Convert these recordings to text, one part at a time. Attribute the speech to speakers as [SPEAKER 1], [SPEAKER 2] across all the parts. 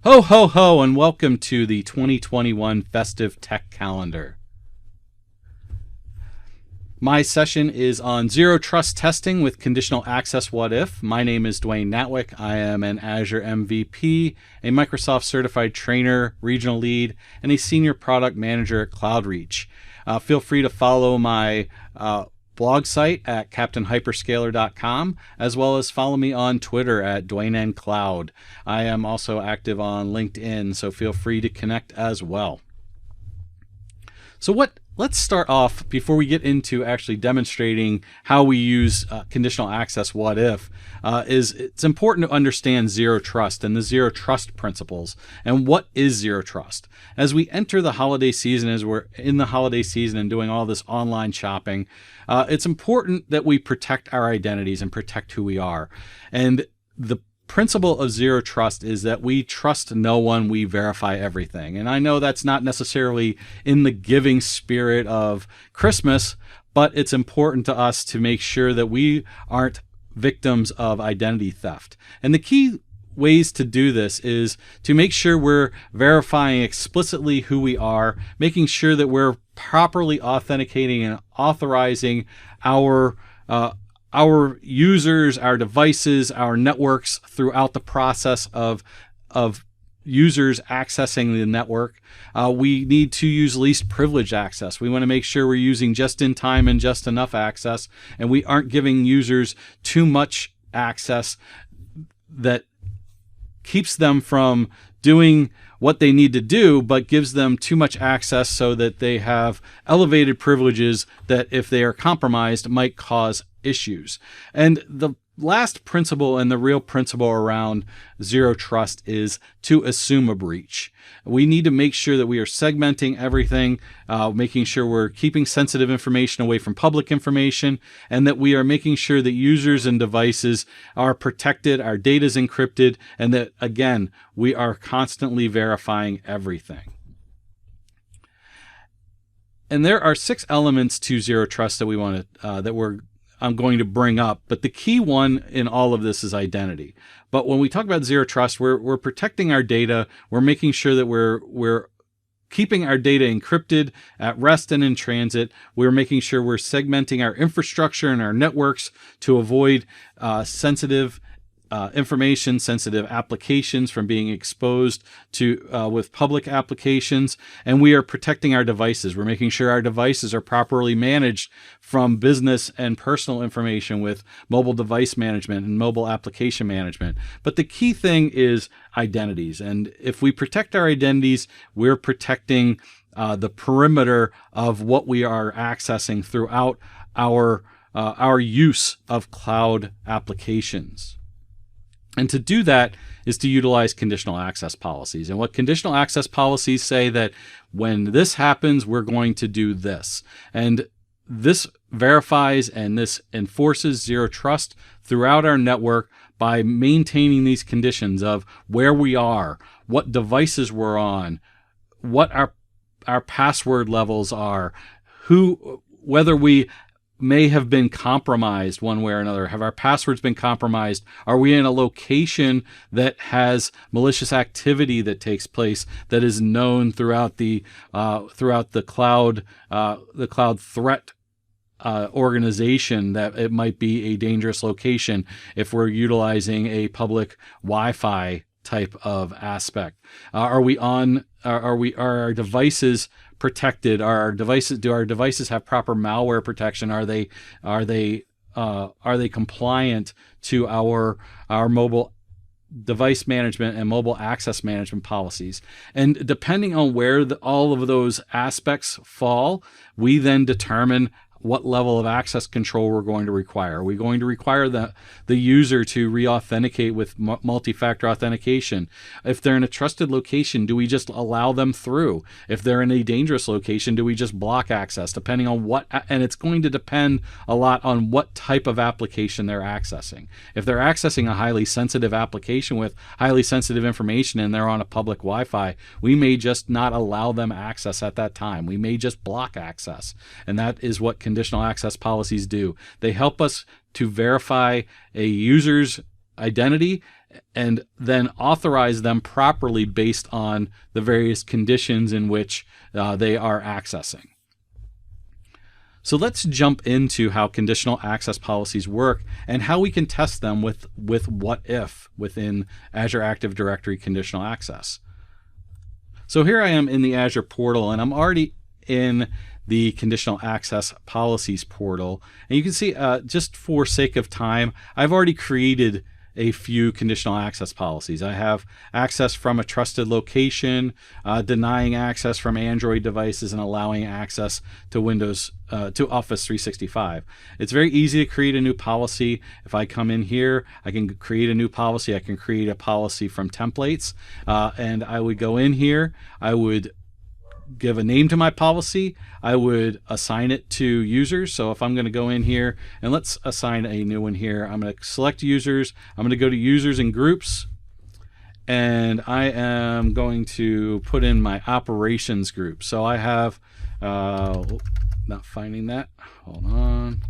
[SPEAKER 1] Ho, ho, ho, and welcome to the 2021 Festive Tech Calendar. My session is on Zero Trust testing with Conditional Access What If. My name is Dwayne Natwick. I am an Azure MVP, a Microsoft Certified Trainer, Regional Lead, and a Senior Product Manager at CloudReach. Feel free to follow my blog site at captainhyperscaler.com, as well as follow me on Twitter at DwayneNCloud. I am also active on LinkedIn, so feel free to connect as well. So let's start off, before we get into actually demonstrating how we use conditional access what if, is it's important to understand zero trust and the zero trust principles. And what is zero trust? As we enter the holiday season, as we're in the holiday season and doing all this online shopping, it's important that we protect our identities and protect who we are. And the principle of zero trust is that we trust no one, we verify everything. And I know that's not necessarily in the giving spirit of Christmas, but it's important to us to make sure that we aren't victims of identity theft. And the key ways to do this is to make sure we're verifying explicitly who we are, making sure that we're properly authenticating and authorizing our users, our devices, our networks throughout the process of users accessing the network. We need to use least privileged access. We want to make sure we're using just in time and just enough access, and we aren't giving users too much access that keeps them from doing what they need to do, but gives them too much access so that they have elevated privileges that, if they are compromised, might cause issues. And the last principle, and the real principle around zero trust, is to assume a breach. We need to make sure that we are segmenting everything, making sure we're keeping sensitive information away from public information, and that we are making sure that users and devices are protected, our data is encrypted, and that, again, we are constantly verifying everything. And there are 6 elements to zero trust that we want to I'm going to bring up, but the key one in all of this is identity. But when we talk about zero trust, we're protecting our data. We're making sure that we're keeping our data encrypted at rest and in transit. We're making sure we're segmenting our infrastructure and our networks to avoid sensitive information, sensitive applications from being exposed to with public applications, and we are protecting our devices. We're making sure our devices are properly managed from business and personal information with mobile device management and mobile application management. But the key thing is identities, and if we protect our identities, we're protecting the perimeter of what we are accessing throughout our use of cloud applications. And to do that is to utilize conditional access policies. And what conditional access policies say that when this happens, we're going to do this. And this verifies and this enforces zero trust throughout our network by maintaining these conditions of where we are, what devices we're on, what our password levels are, whether we may have been compromised one way or another. Have our passwords been compromised? Are we in a location that has malicious activity that takes place that is known throughout the cloud threat organization, that it might be a dangerous location if we're utilizing a public Wi-Fi type of aspect? Are our devices protected? Do our devices have proper malware protection? Are they compliant to our mobile device management and mobile access management policies? And depending on where all of those aspects fall, we then determine what level of access control we're going to require. Are we going to require the user to re-authenticate with multi-factor authentication? If they're in a trusted location, do we just allow them through? If they're in a dangerous location, do we just block access? Depending on what, and it's going to depend a lot on what type of application they're accessing. If they're accessing a highly sensitive application with highly sensitive information and they're on a public Wi-Fi, we may just not allow them access at that time. We may just block access. And that is what conditional access policies do. They help us to verify a user's identity and then authorize them properly based on the various conditions in which they are accessing. So let's jump into how conditional access policies work and how we can test them with what if within Azure Active Directory Conditional Access. So here I am in the Azure portal, and I'm already in the Conditional Access Policies portal. And you can see, just for sake of time, I've already created a few conditional access policies. I have access from a trusted location, denying access from Android devices, and allowing access to Windows, to Office 365. It's very easy to create a new policy. If I come in here, I can create a new policy. I can create a policy from templates, and I would go in here. I would give a name to my policy. I would assign it to users. So if I'm going to go in here and let's assign a new one here, I'm going to select users. I'm going to go to users and groups, and I am going to put in my operations group. So I have, not finding that. Hold on.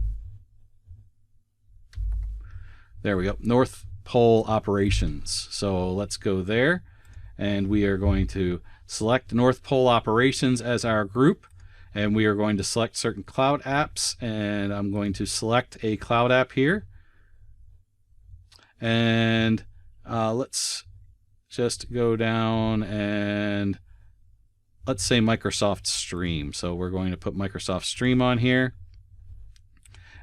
[SPEAKER 1] There we go. North Pole operations. So let's go there, and we are going to select North Pole operations as our group, and we are going to select certain cloud apps, and I'm going to select a cloud app here, and let's just go down and let's say Microsoft Stream. So we're going to put Microsoft Stream on here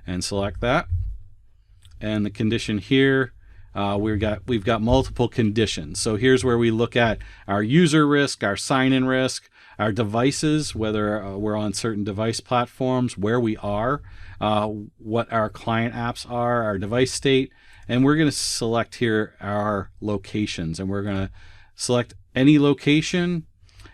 [SPEAKER 1] and select that, and the condition here, we've got multiple conditions. So here's where we look at our user risk, our sign-in risk, our devices, whether we're on certain device platforms, where we are, what our client apps are, our device state, and we're going to select here our locations, and we're going to select any location,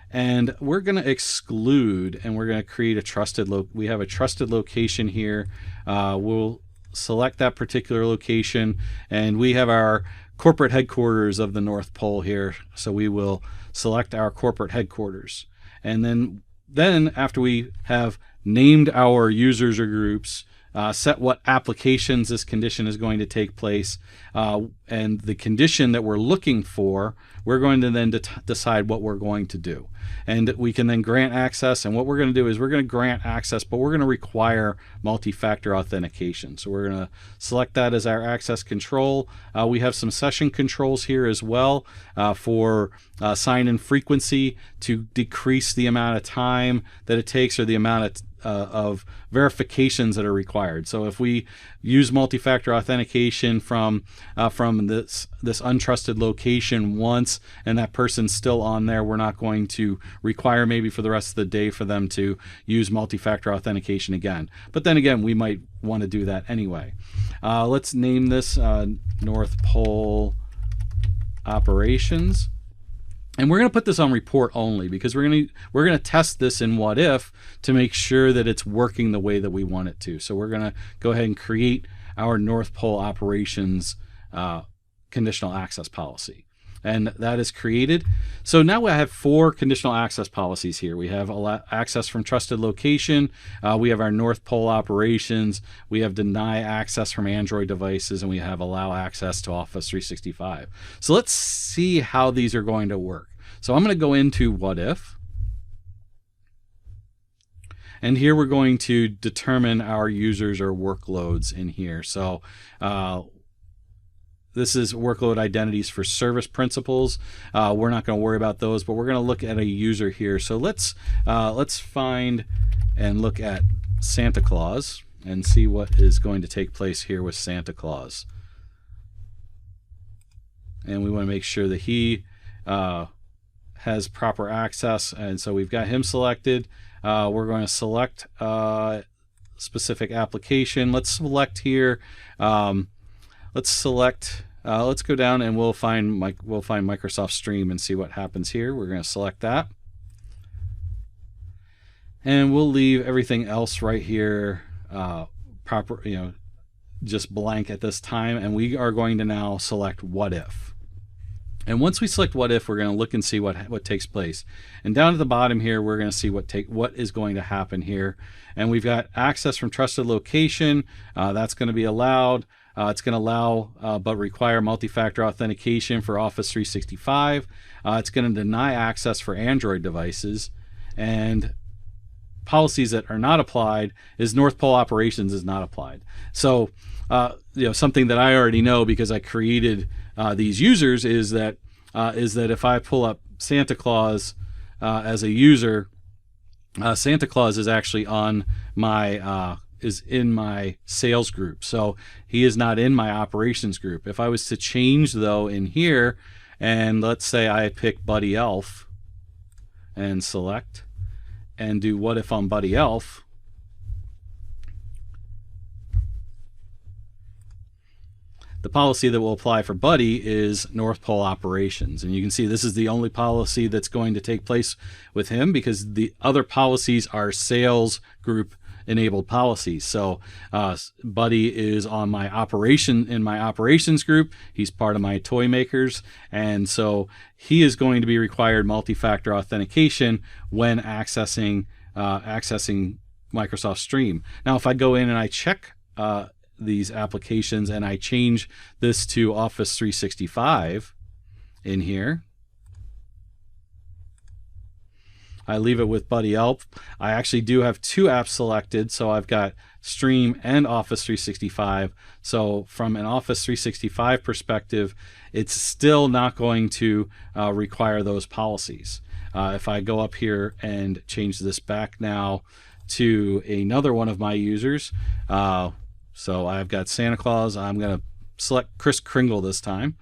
[SPEAKER 1] and we're going to exclude, and we're going to create a trusted we have a trusted location here. We'll select that particular location, and we have our corporate headquarters of the North Pole here, so we will select our corporate headquarters. And then after we have named our users or groups, set what applications this condition is going to take place, and the condition that we're looking for, we're going to then decide what we're going to do. And we can then grant access, and what we're going to do is we're going to grant access, but we're going to require multi-factor authentication. So we're going to select that as our access control. We have some session controls here as well for sign-in frequency to decrease the amount of time that it takes, or the amount of verifications that are required. So if we use multi-factor authentication from this untrusted location once, and that person's still on there, we're not going to require maybe for the rest of the day for them to use multi-factor authentication again. But then again, we might want to do that anyway. Let's name this North Pole operations. And we're going to put this on report only, because we're going to test this in what if to make sure that it's working the way that we want it to. So we're going to go ahead and create our North Pole operations conditional access policy. And that is created. So now we have 4 conditional access policies here. We have access from trusted location. We have our North Pole operations. We have deny access from Android devices, and we have allow access to Office 365. So let's see how these are going to work. So I'm going to go into what if. And here we're going to determine our users or workloads in here. So this is workload identities for service principals. We're not going to worry about those, but we're going to look at a user here. So let's find and look at Santa Claus and see what is going to take place here with Santa Claus. And we want to make sure that he has proper access, and so we've got him selected. We're going to select specific application. Let's select here. Let's go down and we'll find Microsoft Stream and see what happens here. We're going to select that, and we'll leave everything else right here just blank at this time. And we are going to now select what if. And once we select what if, we're going to look and see what takes place. And down at the bottom here, we're going to see what is going to happen here. And we've got access from trusted location. That's going to be allowed. It's going to allow but require multi-factor authentication for Office 365. It's going to deny access for Android devices. And policies that are not applied is North Pole operations is not applied. So, something that I already know because I created these users is that if I pull up Santa Claus as a user, Santa Claus is actually on my is in my sales group, so he is not in my operations group. If I was to change though in here, and let's say I pick Buddy Elf and select and do what if on Buddy Elf, the policy that will apply for Buddy is North Pole operations. And you can see this is the only policy that's going to take place with him because the other policies are sales group enabled policies. So Buddy is on my operations group. He's part of my toy makers. And so he is going to be required multi-factor authentication when accessing Microsoft Stream. Now, if I go in and I check these applications and I change this to Office 365 in here, I leave it with Buddy Elf. I actually do have two apps selected, so I've got Stream and Office 365. So from an Office 365 perspective, it's still not going to require those policies. If I go up here and change this back now to another one of my users, so I've got Santa Claus. I'm going to select Kris Kringle this time.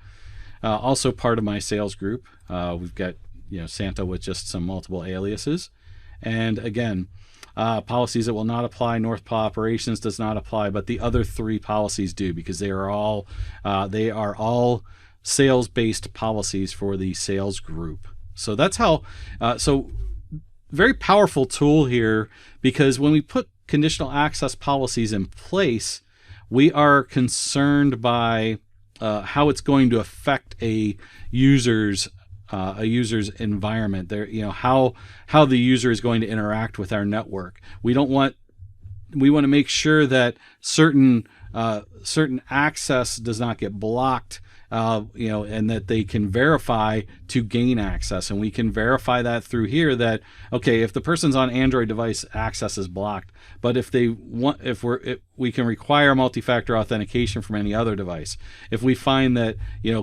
[SPEAKER 1] Also part of my sales group. We've got Santa with just some multiple aliases. And again, policies that will not apply, North Pole operations does not apply, but the other three policies do because they are all sales-based policies for the sales group. So that's how. So very powerful tool here because when we put conditional access policies in place, we are concerned by how it's going to affect a user's environment. There, how the user is going to interact with our network. We want to make sure that certain access does not get blocked. And that they can verify to gain access. And we can verify that through here that, okay, if the person's on Android device, access is blocked. But if we can require multi-factor authentication from any other device. If we find that,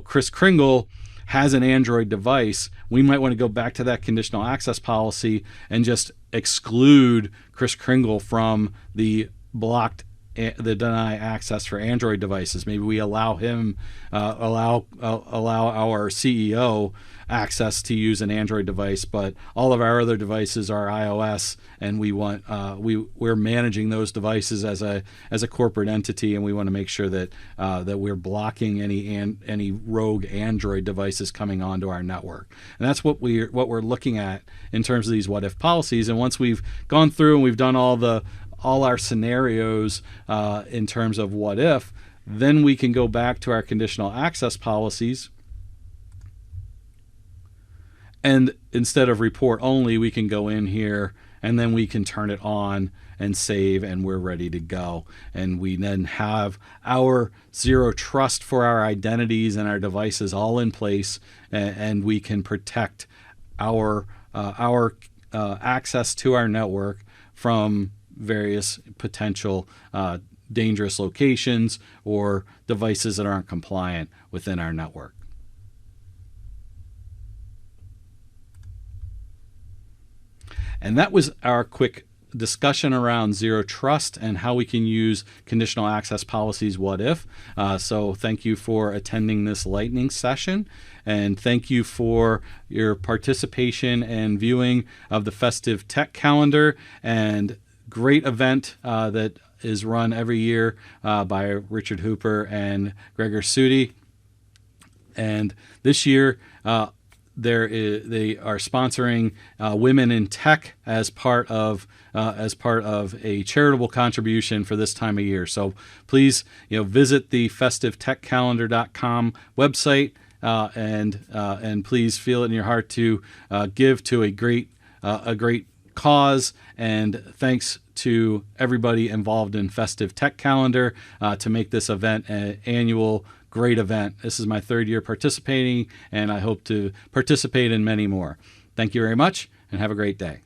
[SPEAKER 1] Kris Kringle has an Android device, we might want to go back to that conditional access policy and just exclude Kris Kringle from the deny access for Android devices. Maybe we allow him, allow our CEO access to use an Android device, but all of our other devices are iOS, and we want we're managing those devices as a corporate entity, and we want to make sure that we're blocking any rogue Android devices coming onto our network. And that's what we're looking at in terms of these what if policies. And once we've gone through and we've done all our scenarios in terms of what if, then we can go back to our conditional access policies, and instead of report only, we can go in here and then we can turn it on and save, and we're ready to go. And we then have our zero trust for our identities and our devices all in place, and we can protect our access to our network from various potential dangerous locations or devices that aren't compliant within our network. And that was our quick discussion around zero trust and how we can use conditional access policies what if. So thank you for attending this lightning session, and thank you for your participation and viewing of the Festive Tech Calendar, and great event that is run every year by Richard Hooper and Gregor Sudi. And this year they are sponsoring Women in Tech as part of a charitable contribution for this time of year. So please visit the festivetechcalendar.com website and please feel it in your heart to give to a great cause. And thanks to everybody involved in Festive Tech Calendar to make this event an annual great event. This is my 3rd year participating, and I hope to participate in many more. Thank you very much, and have a great day.